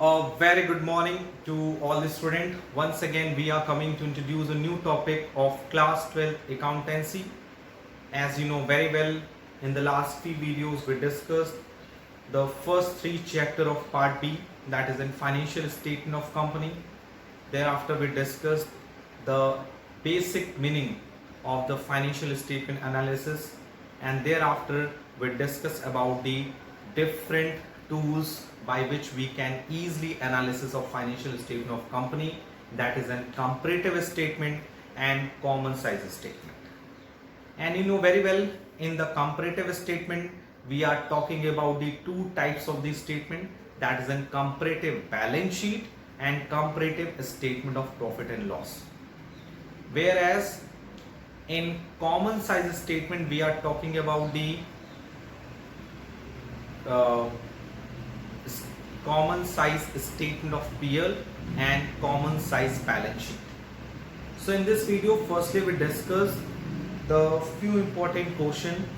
A very good morning to all the students. Once again, we are coming to introduce a new topic of class 12 accountancy. As you know very well, in the last few videos we discussed the first three chapter of part B, that is in financial statement of company. Thereafter we discussed the basic meaning of the financial statement analysis, and thereafter we discuss about the different tools by which we can easily analysis of financial statement of company, that is a comparative statement and common size statement. And you know very well, in the comparative statement we are talking about the two types of the statement, that is a comparative balance sheet and comparative statement of profit and loss. Whereas in common size statement we are talking about the common size statement of PL and common size balance sheet. So in this video, firstly we discuss the few important question.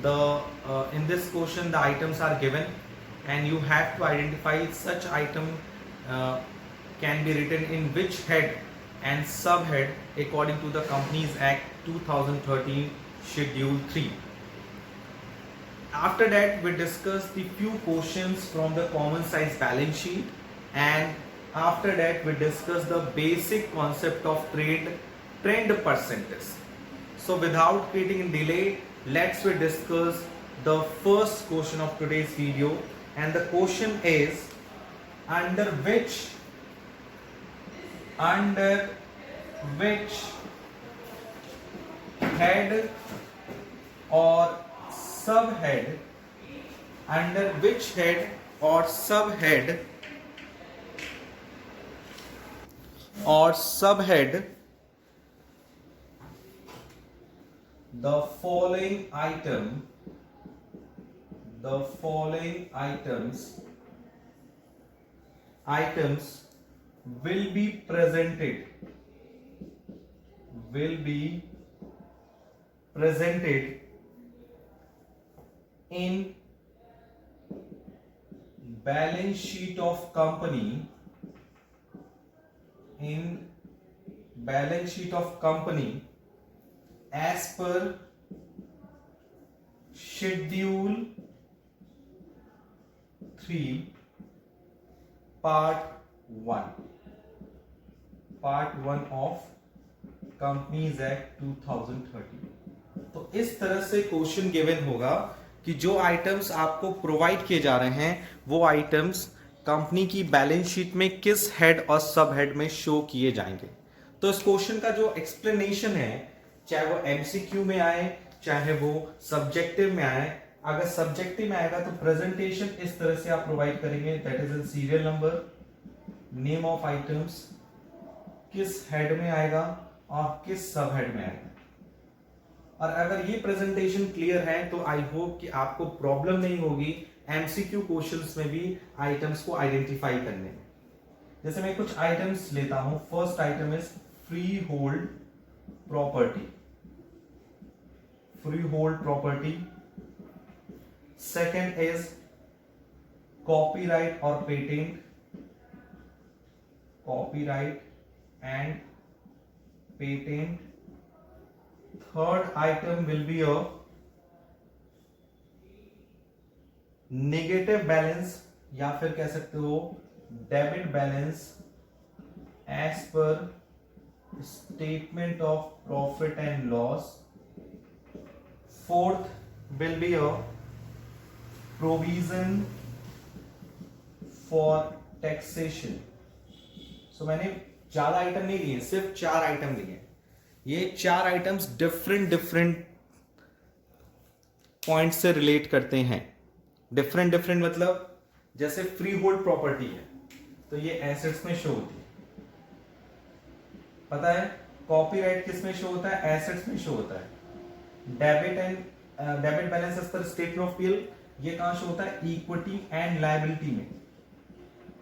In this question the items are given and you have to identify such item can be written in which head and subhead according to the Companies Act 2013 Schedule 3. After that we discuss the few questions from the common size balance sheet, and after that we discuss the basic concept of trend percentage. So without creating delay, let's we discuss the first question of today's video, and the question is under which head or subhead, under which head or subhead the following items will be presented in balance sheet of company as per schedule 3 part 1 of companies act 2013। तो इस तरह से question given होगा कि जो items आपको provide किए जा रहे हैं वो आइटम्स कंपनी की बैलेंस शीट में किस हेड और सब हेड में शो किए जाएंगे। तो इस क्वेश्चन का जो एक्सप्लेनेशन है, चाहे वो एमसीक्यू में आए चाहे वो सब्जेक्टिव में आए, अगर सब्जेक्टिव में आएगा तो प्रेजेंटेशन इस तरह से आप प्रोवाइड करेंगे, that is in serial number, name of items, किस हेड में आएगा और किस सब हेड में आएगा। और अगर ये प्रेजेंटेशन क्लियर है तो आई होप कि आपको प्रॉब्लम नहीं होगी एमसीक्यू क्वेश्चंस में भी आइटम्स को आइडेंटिफाई करने में। जैसे मैं कुछ आइटम्स लेता हूं। First item is freehold property, second is copyright और patent, copyright and patent. Third item will be a negative balance या फिर कह सकते हो debit balance as per statement of profit and loss. Fourth will be a provision for taxation. So मैंने ज्यादा item नहीं लिए, सिर्फ 4 आइटम लिए। ये 4 आइटम्स डिफरेंट पॉइंट से रिलेट करते हैं। डिफरेंट मतलब जैसे फ्री होल्ड प्रॉपर्टी है तो ये एसेट्स में शो होती है, पता है। कॉपीराइट किस में शो होता है? एसेट्स में शो होता है। डेबिट बैलेंस एज पर स्टेटमेंट ऑफ पीएल ये कहां शो होता है? इक्विटी एंड लायबिलिटी में।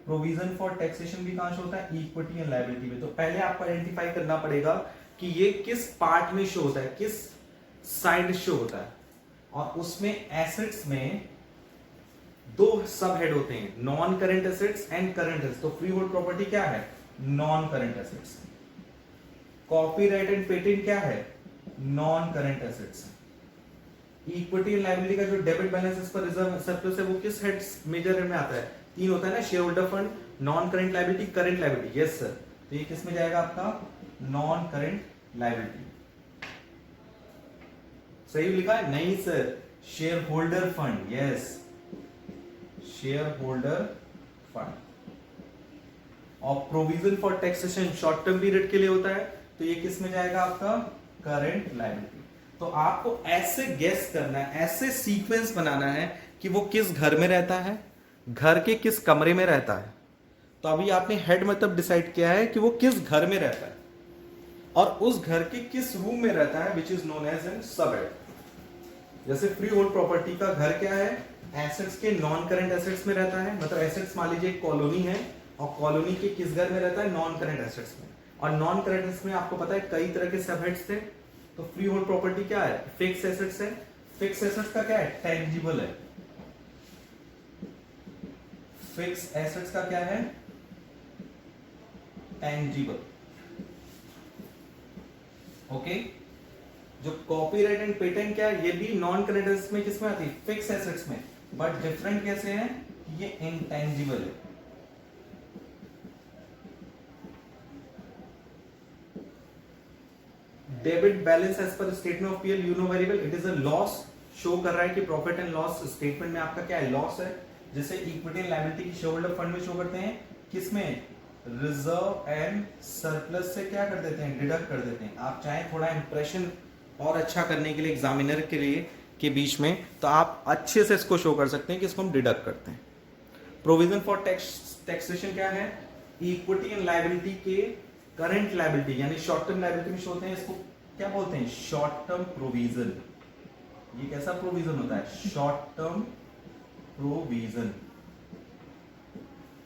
प्रोविजन फॉर टैक्सेशन भी कहां शो होता है? इक्विटी एंड लायबिलिटी में। तो पहले आपको आइडेंटिफाई करना पड़ेगा कि ये किस पार्ट में शो होता है, किस साइड शो होता है, और उसमें एसेट्स में दो सब हेड होते हैं, non current assets and current assets. तो फ्री होल्ड प्रॉपर्टी क्या है? Non current assets. Copyright and patent क्या है? Non current assets. Equity and liability का जो डेबिट बैलेंस इस पर रिजर्व सरप्लस है वो किस हेड मेजर हेड में आता है? तीन होता है ना, shareholder fund, non current liability, current liability. Yes sir, तो ये किस में जाएगा आपका? Non current liability. सही लिखा है? नहीं sir, shareholder fund. Yes, shareholder fund. और provision for taxation short term period के लिए होता है, तो ये किस में जाएगा आपका? Current liability. तो आपको ऐसे गेस करना है, ऐसे सीक्वेंस बनाना है कि वो किस घर में रहता है, घर के किस कमरे में रहता है। तो अभी आपने हेड मतलब डिसाइड किया है कि वो किस घर में रहता है और उस घर के किस रूम में रहता है, which is known as an sub head. जैसे फ्री होल्ड प्रॉपर्टी का घर क्या है? एसेट्स के नॉन करंट एसेट्स में रहता है। मतलब एसेट्स मान लीजिए एक कॉलोनी है और कॉलोनी के किस घर में रहता है? नॉन करंट एसेट्स में। और नॉन करंट एसेट्स में आपको पता है कई तरह के सब हेड्स थे। तो फ्री होल्ड प्रॉपर्टी क्या है? फिक्स एसेट्स है। फिक्स एसेट्स का क्या है? टेंजिबल है। फिक्स एसेट्स का क्या है? टेंजिबल। ओके। जो कॉपीराइट एंड पेटेंट क्या है? ये भी नॉन करंट एसेट्स में किसमें आती है? फिक्स एसेट्स में। बट डिफरेंट कैसे है? ये इंटेंजिबल है। डेबिट बैलेंस एज पर statement of PL, you know very well, it is a loss. Show कर रहा है कि प्रॉफिट एंड लॉस स्टेटमेंट में आपका क्या है? लॉस है। जैसे इक्विटी एंड लायबिलिटी की शेयर होल्डर फंड में शो करते हैं, किसमें? रिजर्व एंड सरप्लस से क्या कर देते हैं? डिडक्ट कर देते हैं। आप चाहें थोड़ा इंप्रेशन और अच्छा करने के लिए एग्जामिनर के लिए के बीच में, तो आप अच्छे से इसको शो कर सकते हैं कि इसको हम डिडक्ट करते हैं। प्रोविजन फॉर टैक्सेशन क्या है? इक्विटी एंड लायबिलिटी के करंट लायबिलिटी यानी शॉर्ट टर्म लायबिलिटी में शो होते हैं, इसको क्या बोलते हैं? Short term provision. ये कैसा प्रोविजन होता है? Short term provision.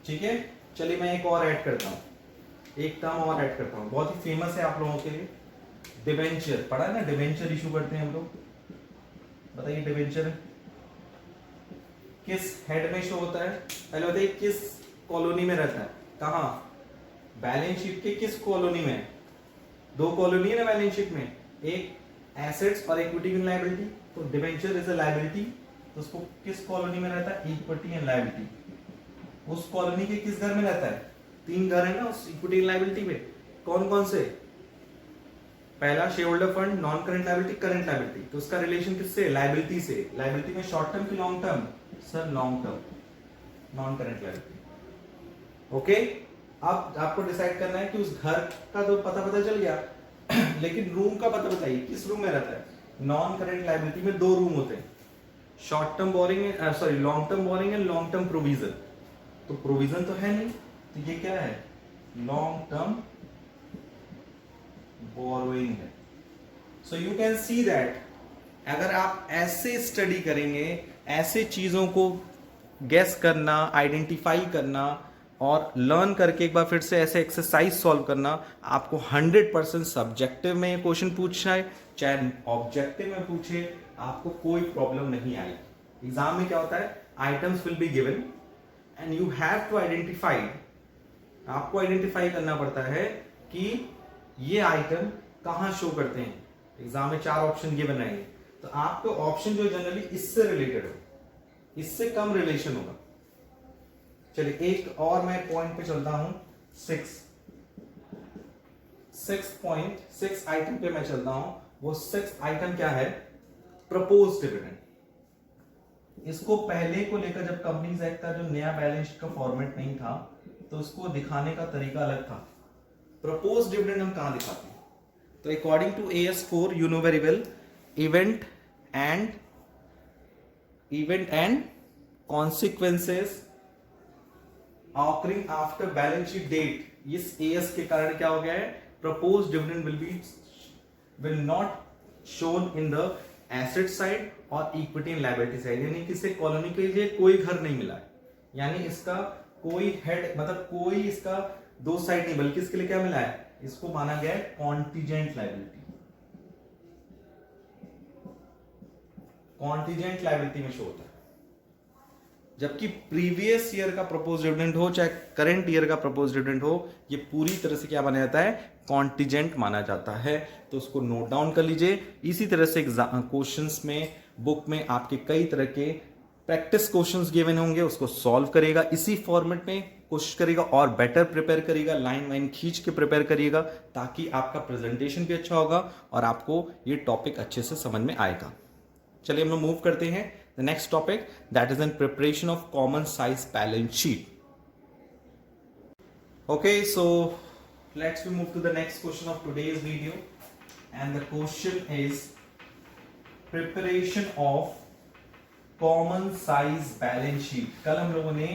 ठीक है, चलिए मैं एक और ऐड करता हूं, एक टर्म और ऐड करता हूं, बहुत ही फेमस है आप लोगों के लिए। डिबेंचर पढ़ा है ना? डिबेंचर इशू करते हैं हम लोग। बताइए डिबेंचर किस हेड में शो होता है? पहले बताइए किस कॉलोनी में रहता है? कहां? बैलेंस शीट के किस कॉलोनी में? दो कॉलोनी है ना बैलेंस शीट में, एक एसेट्स और इक्विटी एंड लायबिलिटी। तो डिबेंचर इज अ लायबिलिटी, तो उसको किस कॉलोनी में रहता है? Equity and liability. उस कॉलोनी के किस घर में रहता है? तीन घर है ना उस इक्विटी एंड लायबिलिटी में। कौन कौन से? पहला share holder fund, non current liability, current liability. तो उसका रिलेशन किससे? लायबिलिटी से। लायबिलिटी में शॉर्ट टर्म की long term? Sir long term, non current liability. Okay, अब आपको डिसाइड करना है कि उस घर का तो पता चल गया लेकिन रूम का पता बताइए, किस रूम में रहता है? नॉन करंट लायबिलिटी में दो रूम होते हैं, short term borrowing, sorry long term borrowing and long term provision. तो प्रोविजन तो है नहीं, तो ये क्या है? लॉन्ग टर्म बोरोइंग है। सो यू कैन सी दैट अगर आप ऐसे स्टडी करेंगे, ऐसे चीजों को गेस करना, आइडेंटिफाई करना और लर्न करके एक बार फिर से ऐसे एक्सरसाइज सॉल्व करना, आपको 100% सब्जेक्टिव में ये क्वेश्चन पूछना है चाहे ऑब्जेक्टिव में पूछे, आपको कोई प्रॉब्लम नहीं आएगी। एग्जाम में क्या होता है? Items will be given and you have to identify. आपको आइडेंटिफाई करना पड़ता है कि ये आइटम कहां शो करते हैं। एग्जाम में 4 ऑप्शन गिवन रहेंगे, तो आपको ऑप्शन जो जनरली इससे रिलेटेड हो, इससे कम रिलेशन होगा। चलिए एक और मैं पॉइंट पे चलता हूं, 6 आइटम पे मैं चलता हूं। वो 6 आइटम क्या है? Propose dividend. इसको पहले को लेकर जब कंपनीज एक्ट का जो नया बैलेंस शीट का फॉर्मेट नहीं था, तो उसको दिखाने का तरीका अलग था। प्रपोज डिविडेंड हम कहां दिखाते हैं? तो according to AS4 you know very well, event and consequences occurring after balance sheet date, इस एएस के कारण क्या हो गया है? Propose dividend will not shown in the asset side और इक्विटी एंड लायबिलिटी साइड। यानी किसी कॉलोनी के लिए कोई घर नहीं मिला है, यानी इसका कोई हेड मतलब कोई इसका दो साइड नहीं, बल्कि इसके लिए क्या मिला है? इसको माना गया है कॉन्टीजेंट लायबिलिटी। कॉन्टीजेंट लायबिलिटी में शो होता है। जबकि प्रीवियस ईयर का प्रपोज डिविडेंड हो चाहे करंट ईयर का प्रपोज डिविडेंड हो, ये पूरी तरह से क्या माना जाता है, कॉन्टिजेंट माना जाता है। तो उसको नोट डाउन कर लीजिए। इसी तरह से क्वेश्चंस में, बुक में आपके कई तरह के प्रैक्टिस क्वेश्चंस गिवन होंगे, उसको सॉल्व करेगा, इसी फॉर्मेट में कोशिश करेगा और बेटर प्रिपेयर करेगा, लाइन वाइन खींच के प्रिपेयर करिएगा, ताकि आपका प्रेजेंटेशन भी अच्छा होगा और आपको ये टॉपिक अच्छे से समझ में आएगा। चलिए हम लोग मूव करते हैं the next topic, that is in preparation of common size balance sheet. Okay, so let's we move to the next question of today's video and the question is preparation of common size balance sheet. कल हम लोगों ने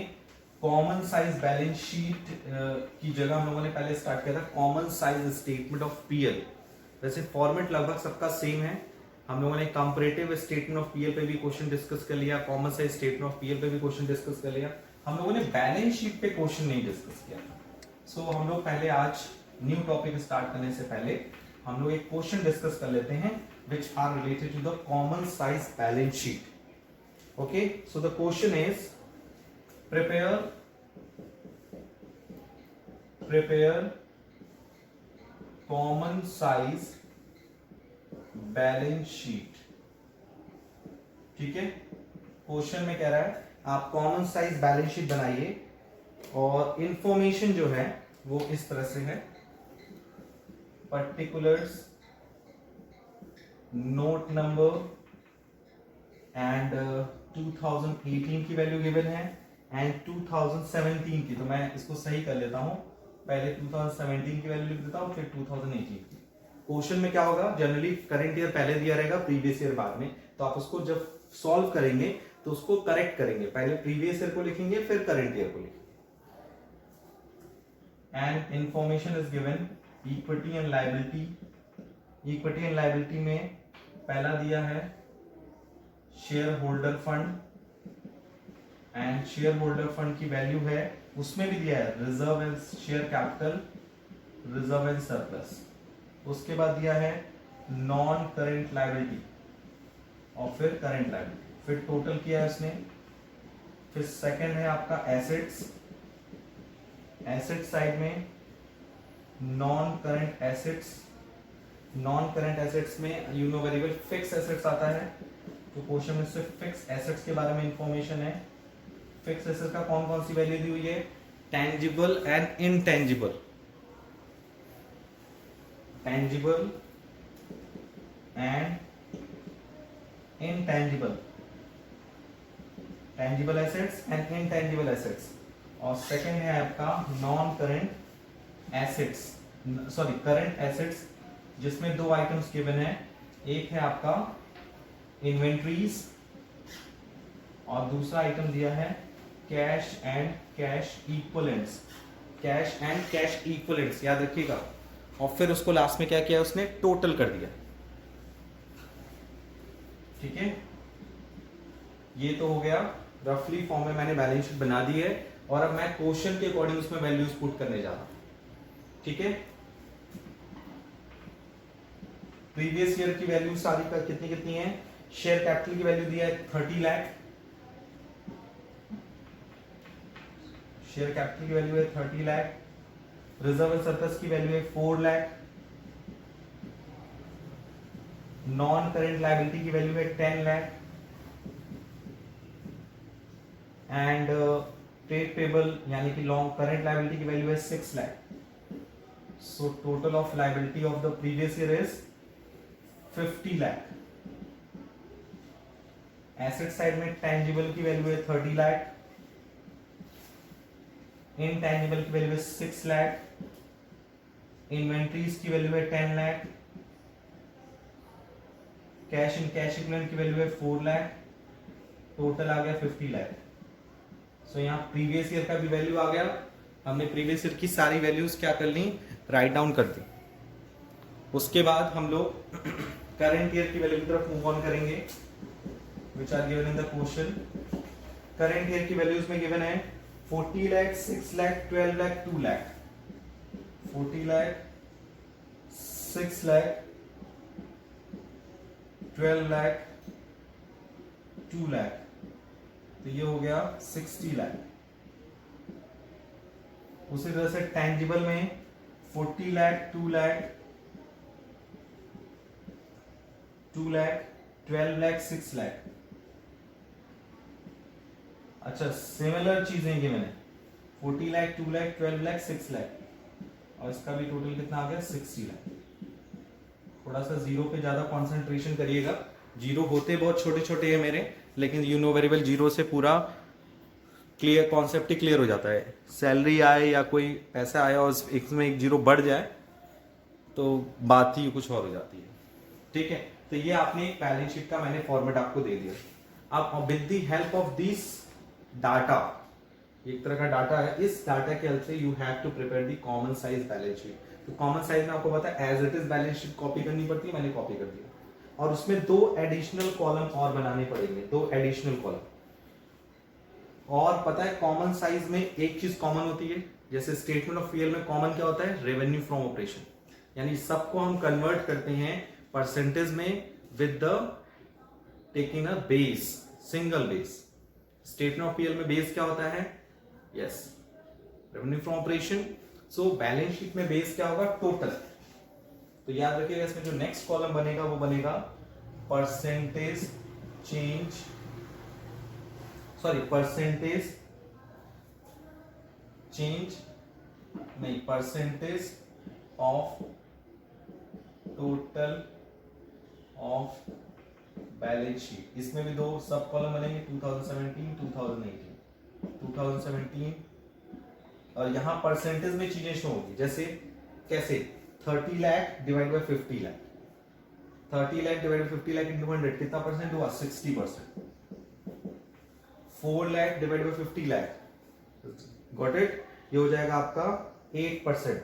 common size balance sheet की जगह हम लोगों ने पहले स्टार्ट किया था common size statement of PL. वैसे फॉर्मेट लगभग सबका सेम है। हम लोगों ने कंपैरेटिव स्टेटमेंट ऑफ पीएल पे भी क्वेश्चन डिस्कस कर लिया, common size statement of PL पे भी क्वेश्चन डिस्कस कर लिया। हम लोगों ने बैलेंस शीट पे क्वेश्चन नहीं डिस्कस किया। सो हम लोग पहले आज न्यू टॉपिक स्टार्ट करने से पहले हम लोग एक क्वेश्चन डिस्कस कर लेते हैं which are related to the common size balance sheet. Okay, so the question is prepare common size balance sheet. ठीक है, क्वेश्चन में कह रहा है आप कॉमन साइज बैलेंस शीट बनाइए और इंफॉर्मेशन जो है वो इस तरह से है, पर्टिकुलर्स, नोट नंबर एंड 2018 की वैल्यू गिवन है एंड 2017 की। तो मैं इसको सही कर लेता हूं, पहले 2017 की वैल्यू लिख देता हूं, फिर 2018 की। क्वेश्चन में क्या होगा, जनरली करंट ईयर पहले दिया रहेगा, प्रीवियस ईयर बाद में। तो आप उसको जब सॉल्व करेंगे तो उसको करेक्ट करेंगे, पहले प्रीवियस ईयर को लिखेंगे फिर करंट ईयर को लिखेंगे। And information is given equity and liability. Equity and liability में पहला दिया है share holder fund and share holder fund की वैल्यू है, उसमें भी दिया है reserve and share capital, reserve and surplus. उसके बाद दिया है नॉन करेंट लायबिलिटी और फिर करेंट लायबिलिटी, फिर टोटल किया है उसने। फिर सेकंड है आपका एसेट्स। एसेट साइड में non current assets. Non current assets में you know very well fix assets आता है, तो क्वेश्चन में सिर्फ फिक्स एसेट्स के बारे में इंफॉर्मेशन है। फिक्स एसेट्स का कौन कौन सी वैल्यू दी हुई है, tangible and intangible. Tangible and intangible, tangible assets and intangible assets. और सेकंड है आपका non current assets, sorry current assets, जिसमें दो आइटम्स गिवन है, एक है आपका इन्वेंट्रीज और दूसरा आइटम दिया है cash and cash equivalents. Cash and cash equivalents याद रखिएगा। और फिर उसको लास्ट में क्या किया, उसने टोटल कर दिया। ठीक है, ये तो हो गया रफली फॉर्म में मैंने बैलेंस शीट बना दी है और अब मैं क्वेश्चन के अकॉर्डिंग उसमें वैल्यूज पुट करने जा रहा हूं। ठीक है, प्रीवियस ईयर की वैल्यू सारी का कितनी कितनी है, शेयर कैपिटल की वैल्यू दिया है 30 लाख, शेयर कैपिटल की वैल्यू है 30 लाख, रिजर्व एंड सरप्लस की वैल्यू है 4 लाख, नॉन करेंट लायबिलिटी की वैल्यू है 10 लाख एंड ट्रेड पेबल यानी कि लॉन्ग करेंट लायबिलिटी की वैल्यू है 6 lakh. So total of liability of the previous year is 50 lakh. Asset side में टेंजिबल की वैल्यू है 30 लाख, इनटेंजिबल की वैल्यू है 6 लाख, इन्वेंट्रीज की वैल्यू है 10 lakh, cash in cash equivalent की वैल्यू है 4 लाख, टोटल आ गया 50 लाख। सो यहाँ प्रीवियस ईयर का भी वैल्यू आ गया, हमने प्रीवियस ईयर की सारी वैल्यूज क्या कर ली, राइट डाउन कर दी। उसके बाद हम लोग करंट ईयर की वैल्यू की तरफ मूव ऑन करेंगे which are given in the question। Current year की वैल्यूज में गिवन है 40 लाख, 6 लाख, 12 लाख, 2 लाख। 40 लाख, 6 लाख, 12 लाख, 2 लाख। तो ये हो गया 60 लाख। उसी तरह से टेंजिबल में 40 लाख, 2 लाख, 2 लाख, 12 लाख, 6 लाख। अच्छा, सिमिलर चीजें की मैंने 40 लाख, 2 लाख, 12 लाख, 6 लाख, और इसका भी टोटल कितना आ गया 60 लाख। थोड़ा सा जीरो पे ज्यादा कंसंट्रेशन करिएगा, जीरो होते बहुत छोटे छोटे हैं मेरे, लेकिन you know very well zero से पूरा क्लियर कॉन्सेप्ट ही क्लियर हो जाता है। सैलरी आए या कोई पैसा आया और इसमें एक जीरो बढ़ जाए तो बात ही कुछ और हो जाती है। ठीक है, तो ये आपने एक बैलेंस शीट का मैंने फॉर्मेट आपको दे दिया। अब with the help of this data, एक तरह का डाटा है, इस डाटा के हेल्प से you have to prepare the common size balance sheet. तो कॉमन साइज में आपको पता है as it is balance sheet copy करनी पड़ती है, मैंने कॉपी कर दिया, और उसमें 2 एडिशनल कॉलम और बनाने पड़ेंगे, 2 एडिशनल कॉलम। और पता है कॉमन साइज में एक चीज कॉमन होती है, जैसे स्टेटमेंट ऑफ पीएल में कॉमन क्या होता है, रेवेन्यू फ्रॉम ऑपरेशन, यानी सबको हम कन्वर्ट करते हैं परसेंटेज में with the taking a base, single base. Statement of PL में बेस क्या होता है, yes, revenue from operation. So balance sheet में बेस क्या होगा, टोटल। तो याद रखिएगा इसमें जो नेक्स्ट कॉलम बनेगा वो बनेगा percentage change, sorry percentage change नहीं, percentage of total of balance sheet. इसमें भी 2 सब कॉलम बनेंगे, 2017, 2017, और यहां परसेंटेज में चीजें शो होगी, जैसे कैसे 30 lakh divide by 50 lakh, 30 lakh divide by 50 lakh into 100 कितना परसेंट हुआ, 60%। 4 lakh divide by 50 lakh, got it, ये हो जाएगा आपका 8%।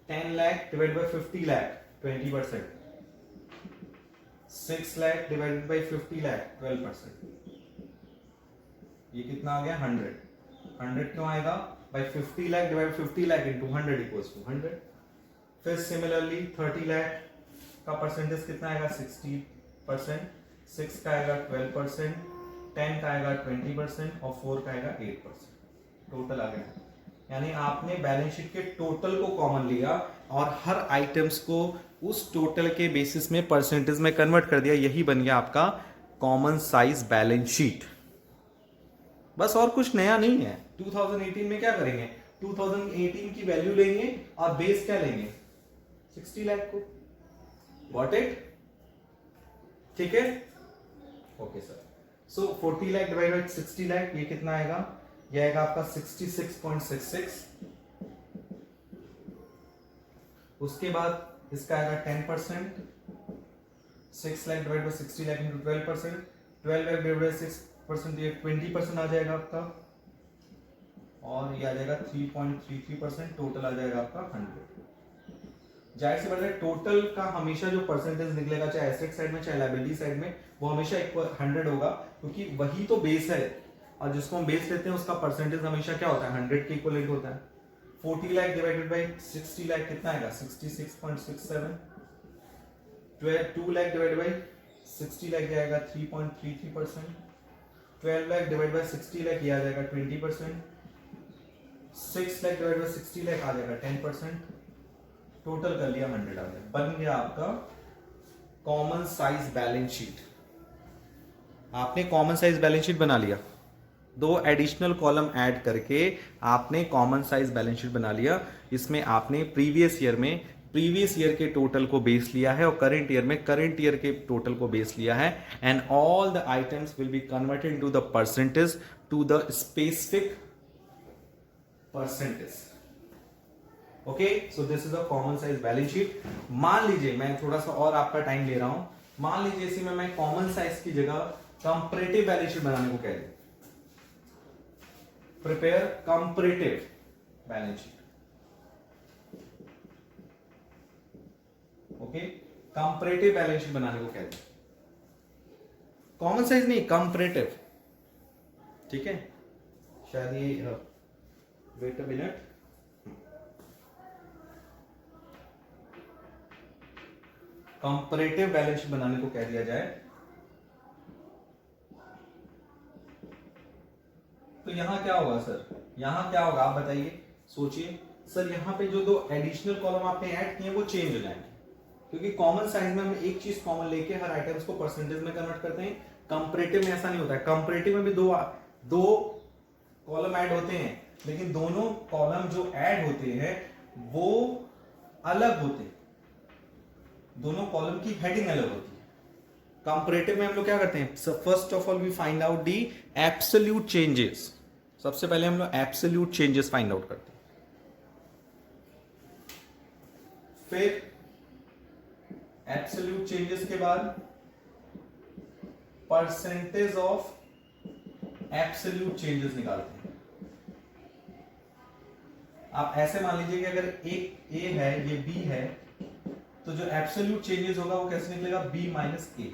10 lakh divide by 50 lakh 20%। 6 lakh divided by 50 lakh 12%। ये कितना आ गया 100। 100 क्यों आएगा, by 50 lakh divide 50 lakh into 100 equals to 100। फिर सिमिलरली 30 लाख का परसेंटेज कितना आएगा, 60%। 6 का आएगा 12%, 10 का आएगा 20% और 4 का आएगा 8%। टोटल आ गया, यानी आपने बैलेंस शीट के टोटल को कॉमन लिया और हर आइटम्स को उस टोटल के बेसिस में परसेंटेज में कन्वर्ट कर दिया, यही बन गया आपका कॉमन साइज बैलेंस शीट। बस और कुछ नया नहीं है। 2018 में क्या करेंगे, 2018 की वैल्यू लेंगे और बेस क्या लेंगे, 60 लाख को, गॉट इट, ठीक है, ओके सर। सो 40 लाख डिवाइड बाय 60 लाख, ये कितना आएगा, ये आएगा आपका 66.66। उसके बाद इसका आएगा 10%, 6 lakh divide bye 60 lakh into 12%, 12 lakh divide bye 6%, ये 20% आ जाएगा आपका, और ये आ जाएगा 3.33%, टोटल आ जाएगा आपका 100। जाहिर सी बात है टोटल का हमेशा जो परसेंटेज निकलेगा, चाहे एसेट साइड में चाहे लायबिलिटी साइड में, वो हमेशा इक्वल 100 होगा, क्योंकि वही तो बेस है, और जिसको हम बेस लेते हैं उसका परसेंटेज हमेशा क्या होता है, 100 के इक्वलेंट होता है। 40 लाख डिवाइडेड बाय 60 लाख कितना आएगा, 66.67। 2 लाख डिवाइडेड बाय 60 लाख आएगा 3.33%। 12 लाख डिवाइड बाय 60 लाख ये आ जाएगा 20%। 6 लाख डिवाइड बाय 60 लाख आ जाएगा 10%। टोटल कर लिया 100 आ गया, बन गया आपका कॉमन साइज बैलेंस शीट। आपने कॉमन साइज बैलेंस शीट बना लिया, 2 एडिशनल कॉलम ऐड करके आपने कॉमन साइज बैलेंस शीट बना लिया। इसमें आपने प्रीवियस ईयर के टोटल को बेस लिया है और करंट ईयर में करंट ईयर के टोटल को बेस लिया है, and all the items will be converted to the percentage to the specific percentage. Okay, so this is a common size balance sheet. मान लीजिए मैं थोड़ा सा और आपका टाइम ले रहा हूं, मान लीजिए इसी में मैं कॉमन साइज की जगह कंपैरेटिव बैलेंस शीट बनाने को कह दूं, prepare comparative balance sheet. Okay, comparative balance sheet बनाने को कहते हैं, कॉमन साइज नहीं, कंपैरेटिव, ठीक है। शायद ये wait a minute, comparative balance sheet बनाने को कह दिया जाए तो यहाँ क्या होगा सर, यहाँ क्या होगा आप बताइए, सोचिए सर। यहाँ पे जो दो एडिशनल कॉलम आपने ऐड किए वो चेंज हो जाएंगे, क्योंकि कॉमन साइज में हम एक चीज कॉमन लेके हर आइटम्स को परसेंटेज में कन्वर्ट करते हैं। कंपैरेटिव में ऐसा नहीं होता है। कंपैरेटिव में भी दो कॉलम ऐड होते हैं, लेकिन दोनों कॉलम जो ऐड होते हैं वो अलग होते हैं, दोनों कॉलम की हेडिंग अलग होती है। कंपैरेटिव में हम लोग क्या करते हैं, first of all we find out the absolute changes. सबसे पहले हम लोग एब्सोल्यूट चेंजेस फाइंड आउट करते हैं, फिर एब्सोल्यूट चेंजेस के बाद परसेंटेज ऑफ एब्सोल्यूट चेंजेस निकालते हैं। आप ऐसे मान लीजिए कि अगर एक ए है ये बी है, तो जो एब्सोल्यूट चेंजेस होगा वो कैसे निकलेगा, बी माइनस ए,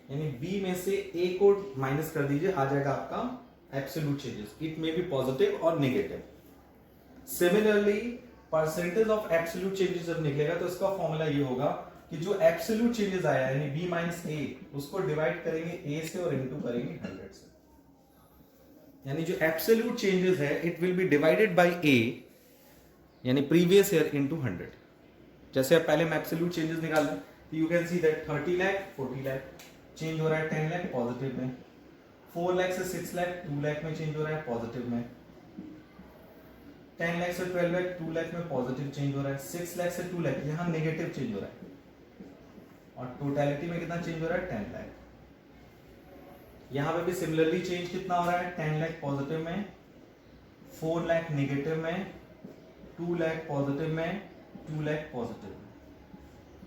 यानी बी में से ए को माइनस कर दीजिए, आ जाएगा आपका absolute changes. It may be positive और negative. Similarly percentage of absolute changes जब निकलेगा तो इसका फॉर्मूला ये होगा कि जो एब्सोल्यूट चेंजेस आया यानी बी माइनस ए, उसको डिवाइड करेंगे ए से और इनटू करेंगे 100 से। यानी जो एब्सोल्यूट चेंजेस है it will be divided by a, यानी प्रीवियस ईयर इनटू 100। जैसे अब पहले हम एब्सोल्यूट चेंजेस निकाल लें तो you can see that 30 lakh 40 lakh change हो रहा है, 10 लाख पॉजिटिव में, 4 लाख से 6 लाख 2 लाख में चेंज हो रहा है पॉजिटिव में, 10 लाख से 12 लाख 2 लाख में पॉजिटिव चेंज हो रहा है, 6 लाख से 2 लाख यहां नेगेटिव चेंज हो रहा है, और टोटलिटी में कितना चेंज हो रहा है, 10 लाख। यहां पे भी सिमिलरली चेंज कितना हो रहा है, 10 लाख पॉजिटिव में, 4 लाख नेगेटिव में, 2 लाख पॉजिटिव में, 2 लाख पॉजिटिव में,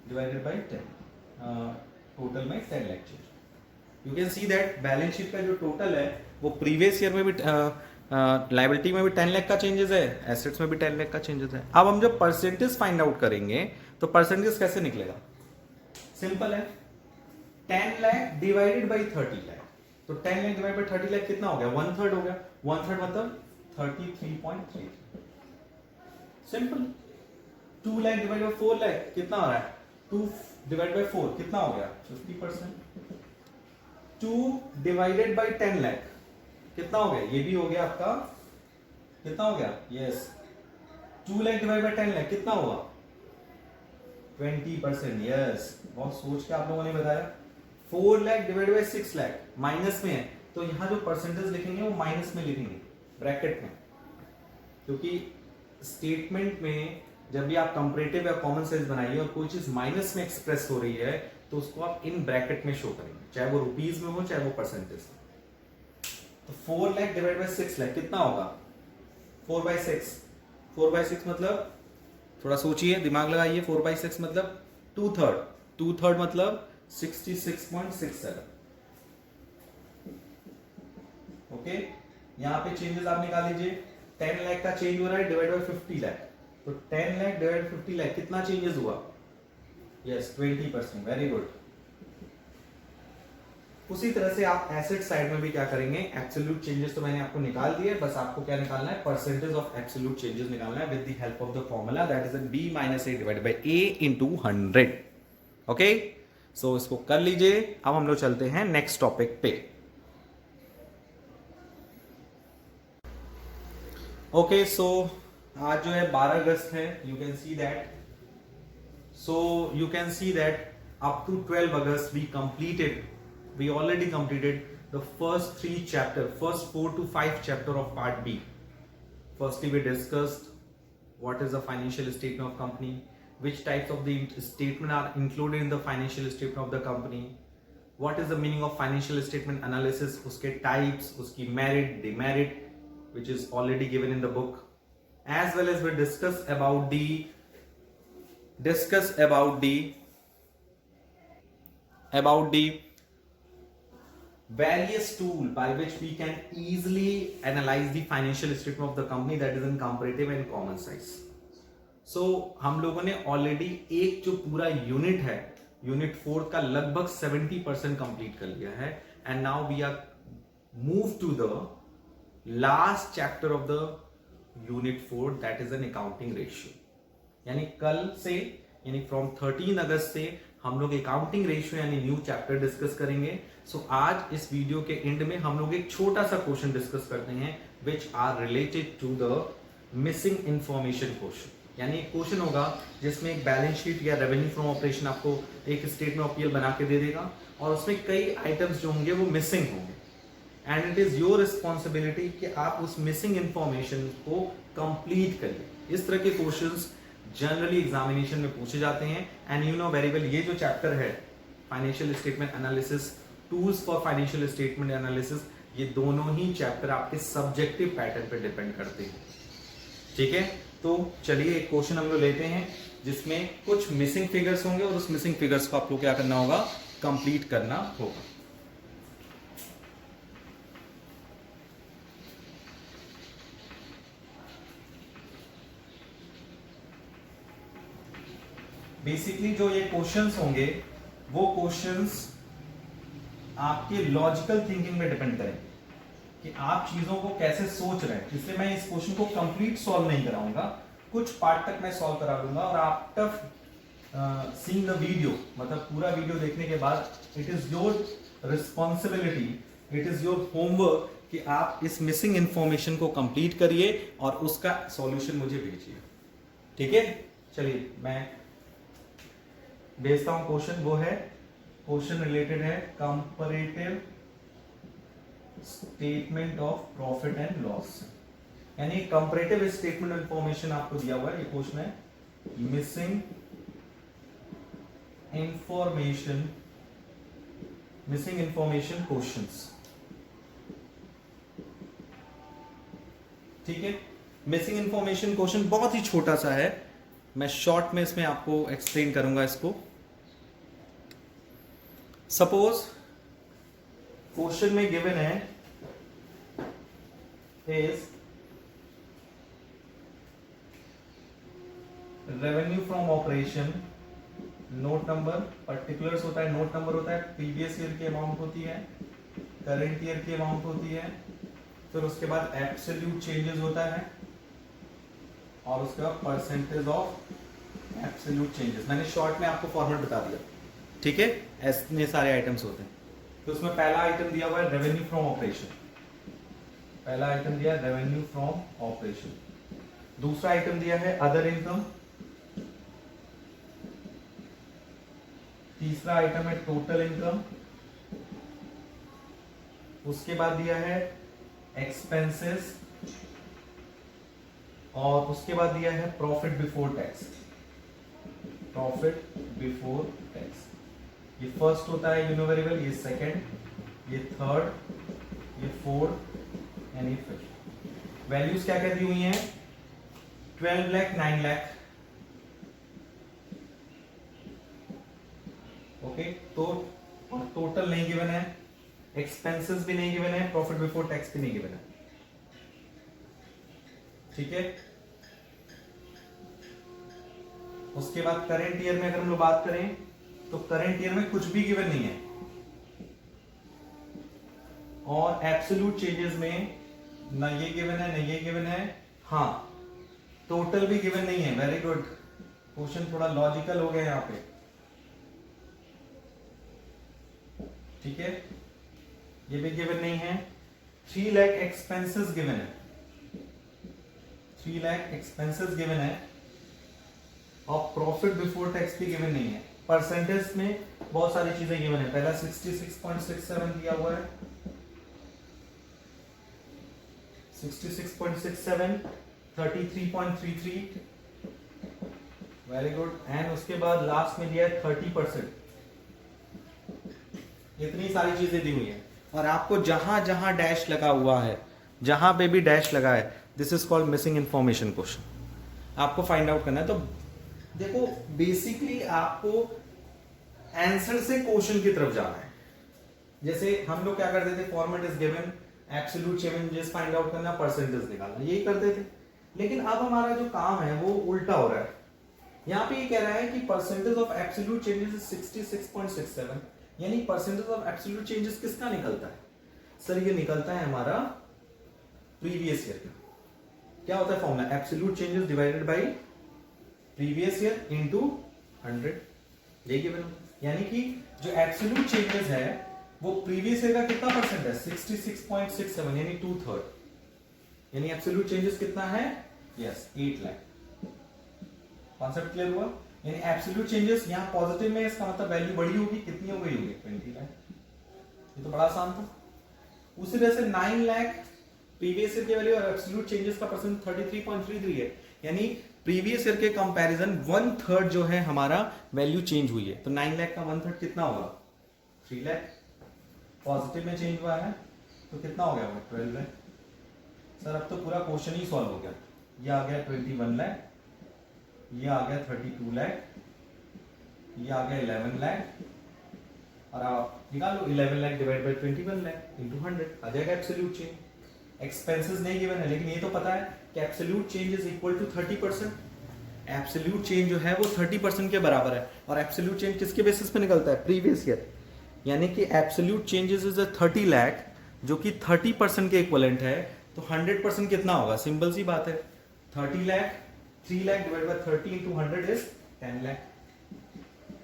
डिवाइडेड बाय 10, टोटल में 10 lakh change. You can see that balance sheet का जो टोटल है वो प्रीवियस ईयर में भी लायबिलिटी में भी 10 लाख का चेंजेस है, एसेट्स में भी 10 लाख का चेंजेस है। अब हम जब परसेंटेज फाइंड आउट करेंगे तो परसेंटेज कैसे निकलेगा, सिंपल है, 10 लाख डिवाइडेड बाय 30 लाख। तो 10 लाख डिवाइड बाय 30 लाख कितना हो गया, 1/3 हो गया। 1/3 मतलब 33.3। Simple. 2 lakh divide bye 4 lakh कितना हो रहा है, 2 डिवाइड बाय 4 कितना हो गया, 50%। 2 डिवाइडेड बाय 10 लाख कितना हो गया, ये भी हो गया आपका, कितना हो गया, yes 2 lakh divide bye 10 lakh कितना हुआ, 20%। यस, बहुत सोच के आप लोगों ने बताया। 4 lakh divide bye 6 lakh minus में है, तो यहां जो परसेंटेज लिखेंगे वो माइनस में लिखेंगे, ब्रैकेट में, क्योंकि स्टेटमेंट में जब भी आप कंपैरेटिव या कॉमन साइज बनाइए और कोई चीज माइनस में एक्सप्रेस हो रही है तो उसको आप इन ब्रैकेट में शो करेंगे, चाहे वो रुपीज में हो चाहे वो परसेंटेज में। तो 4 लाख डिवाइड बाय 6 लाख कितना होगा, 4/6। 4/6 मतलब, थोड़ा सोचिए, दिमाग लगाइए, 4/6 मतलब 2/3, 2/3 मतलब 66.67। ओके, यहां पे चेंजेस आप निकाल लीजिए, 10 लाख का चेंज हो रहा है डिवाइड बाय 50 लाख, तो 10 लाख डिवाइड बाय 50 लाख कितना चेंजेस हुआ, यस 20%। Very good. उसी तरह से आप एसेट साइड में भी क्या करेंगे, एब्सोल्यूट चेंजेस तो मैंने आपको निकाल दिए, बस आपको क्या निकालना है, परसेंटेज ऑफ एब्सोल्यूट चेंजेस निकालना है with the help of the formula that is b minus a divided by a into 100। Okay, so इसको कर लीजिए। अब हम लोग चलते हैं नेक्स्ट टॉपिक पे। ओके, सो आज जो है 12 अगस्त है, you can see that, so you can see that up to 12 August we already completed the first 3 chapter, first 4 to 5 chapter of part B. Firstly, we discussed what is the financial statement of company, which types of the statement are included in the financial statement of the company, what is the meaning of financial statement analysis, uske types, uski merit, demerit, which is already given in the book, as well as we discuss about the various tool by which we can easily analyze the financial statement of the company, that is in comparative and common size. So हम लोगों ने already एक जो पूरा unit है, unit 4 का लगभग 70% complete कर लिया है, and now we are move to the last chapter of the unit 4 that is an accounting ratio. यानी कल से, यानी फ्रॉम 13 अगस्त से हम लोग अकाउंटिंग रेशियो यानी न्यू चैप्टर डिस्कस करेंगे। सो आज इस वीडियो के एंड में हम लोग एक छोटा सा क्वेश्चन डिस्कस करते हैं which are related to the missing information question. यानी एक क्वेश्चन होगा जिसमें एक बैलेंस शीट या रेवेन्यू फ्रॉम ऑपरेशन आपको एक स्टेटमेंट ऑफ पीएल बना के दे देगा और उसमें कई आइटम्स जो होंगे वो मिसिंग होंगे and it is your responsibility कि आप उस मिसिंग इंफॉर्मेशन को कंप्लीट करिए। इस तरह के क्वेश्चंस जनरली एग्जामिनेशन में पूछे जाते हैं and you know very well ये जो चैप्टर है financial statement analysis, tools for financial statement analysis, ये दोनों ही चैप्टर आपके सब्जेक्टिव पैटर्न पे डिपेंड करते हैं। ठीक है, तो चलिए एक क्वेश्चन हम लोग लेते हैं जिसमें कुछ मिसिंग फिगर्स होंगे और उस मिसिंग फिगर्स को आपको क्या करना होगा, कंप्लीट करना होगा। बेसिकली जो ये क्वेश्चंस होंगे वो क्वेश्चंस आपके लॉजिकल थिंकिंग में डिपेंड करेंगे कि आप चीजों को कैसे सोच रहे हैं। इसलिए मैं इस क्वेश्चन को कंप्लीट सॉल्व नहीं कराऊंगा, कुछ पार्ट तक मैं सॉल्व करा दूंगा और आफ्टर सीइंग द वीडियो, मतलब पूरा वीडियो देखने के बाद it is your responsibility, it is your homework कि आप इस मिसिंग इंफॉर्मेशन को कंप्लीट करिए और उसका सॉल्यूशन मुझे भेजिए। ठीक है, चलिए मैं भेजता हूं क्वेश्चन। वो है क्वेश्चन रिलेटेड है comparative statement of profit and loss, यानी कंपैरेटिव स्टेटमेंट इंफॉर्मेशन आपको दिया हुआ है। ये क्वेश्चन है मिसिंग इंफॉर्मेशन क्वेश्चंस। ठीक है, मिसिंग इंफॉर्मेशन क्वेश्चन बहुत ही छोटा सा है, मैं शॉर्ट में इसमें आपको एक्सप्लेन करूंगा इसको। सपोज क्वेश्चन में गिवन है is revenue from operation, note number, particulars होता है, नोट नंबर होता है, प्रीवियस ईयर की अमाउंट होती है, करंट ईयर की अमाउंट होती है, फिर उसके बाद एब्सोल्यूट चेंजेस होता है और उसके बाद परसेंटेज ऑफ एब्सोल्यूट चेंजेस। मैंने शॉर्ट में आपको फॉर्मेट बता दिया। ठीक है, ऐसे सारे आइटम्स होते हैं। तो उसमें पहला आइटम दिया हुआ है रेवेन्यू फ्रॉम ऑपरेशन, पहला आइटम दिया है रेवेन्यू फ्रॉम ऑपरेशन। दूसरा आइटम दिया है अदर इनकम, तीसरा आइटम है टोटल इनकम, उसके बाद दिया है एक्सपेंसेस और उसके बाद दिया है profit before tax. Profit before tax ये फर्स्ट होता है, यू नो वेरी वेल, ये सेकंड, ये थर्ड, ये फोर्थ एंड ये फिफ्थ। वैल्यूज क्या क्या दी हुई हैं, 12 लाख, 9 लाख। ओके, तो टोटल नहीं गिवन है, एक्सपेंसेस भी नहीं गिवन है, प्रॉफिट बिफोर टैक्स भी नहीं गिवन है। ठीक है, उसके बाद करंट ईयर में अगर हम लोग बात करें तो करंट ईयर में कुछ भी गिवन नहीं है और एब्सोल्यूट चेंजेस में ना ये गिवन है ना ये गिवन है, हाँ टोटल भी गिवन नहीं है। वेरी गुड, क्वेश्चन थोड़ा लॉजिकल हो गया यहाँ पे। ठीक है, ये भी गिवन नहीं है। 3 लाख एक्सपेंसेस गिवन है, 3 लाख एक्सपेंसेस गिवन है और प्रॉफिट बिफोर टैक्स भी गिवन नहीं है। परसेंटेज में बहुत सारी चीजें गिवन है, पहला 66.67 दिया हुआ है, 66.67, 33.33, वेरी गुड, एंड उसके बाद लास्ट में दिया है 30%। इतनी सारी चीजें दी हुई है और आपको जहां जहां डैश लगा हुआ है, जहां पे भी डैश लगा है, this is called missing information question. आपको फाइंड आउट करना है। तो देखो बेसिकली आपको आंसर से क्वेश्चन की तरफ जाना है। जैसे हम लोग क्या करते थे, format is given, absolute changes find out करना, परसेंटेज निकालना, यही करते थे। लेकिन अब हमारा जो काम है वो उल्टा हो रहा है। यहाँ पे ये कह रहा है कि percentage of absolute changes is 66.67, यानी परसेंटेज ऑफ एब्सोल्यूट चेंजेस किसका निकलता है? सर ये निकलता है हमारा प्रीवियस ईयर का। क्या होता है formula? Absolute changes divided by previous year into 100। ये गिवन, यानी कि जो एब्सोल्यूट चेंजेस है वो प्रीवियस ईयर का कितना परसेंट है, 66.67 यानी 2/3, यानी एब्सोल्यूट चेंजेस कितना है, यस 8 लाख। कॉन्सेप्ट क्लियर हुआ? यानी एब्सोल्यूट चेंजेस यहाँ पॉजिटिव में, इसका मतलब वैल्यू बड़ी होगी, कितनी हो गई होगी, 20 लाख। ये तो बड़ा आसान था। उसी तरह से 9 लाख प्रीवियस ईयर की वैल्यू और एब्सोल्यूट चेंजेस का परसेंट 33.33 है, यानी प्रीवियस ईयर के कंपैरिजन 1/3 जो है हमारा वैल्यू चेंज हुई है। तो 9 लाख का 1/3 कितना होगा, 3 लाख। पॉजिटिव में चेंज हुआ है तो कितना हो गया, 12 लाख। सर अब तो पूरा क्वेश्चन ही सॉल्व हो गया। ये आ गया 21 लाख, ये आ गया 32 लाख, ये आ गया 11 लाख, और आप निकालो 11 lakh divide by 21 lakh into 100 आ जाएगा एब्सोल्यूट चेंज। एक्सपेंसेस नहीं गिवन है, लेकिन ये तो पता है कि absolute change is equal to 30%। Absolute change जो है वो 30% के बराबर है, और एब्सोल्यूट चेंज किसके बेसिस पे निकलता है, प्रीवियस ईयर। यानी कि एब्सोल्यूट चेंजेस इज 30 लाख जो कि 30% के इक्वलेंट है, तो 100% कितना होगा, सिंपल सी बात है, 30 lakh 3 lakh divide bye 30 into 100 is 10 lakh.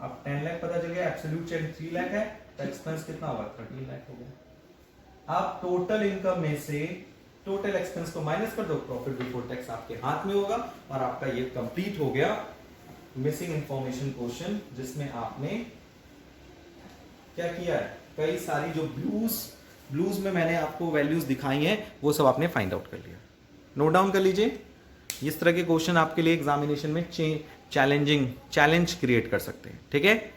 अब 10 लाख पता चल गया, एब्सोल्यूट चेंज 3 लाख है, तो एक्सपेंस कितना होगा, 13 लाख हो गया। आप टोटल इनकम में से टोटल एक्सपेंस को माइनस कर दो, प्रॉफिट बिफोर टैक्स आपके हाथ में होगा, और आपका ये कंप्लीट हो गया मिसिंग इंफॉर्मेशन क्वेश्चन, जिसमें आपने क्या किया है, कई सारी जो ब्लूज में मैंने आपको वैल्यूज दिखाई हैं वो सब आपने फाइंड आउट कर लिया। नोट डाउन कर लीजिए, इस तरह के क्वेश्चन आपके लिए एग्जामिनेशन में चैलेंज क्रिएट कर सकते हैं, ठीक है।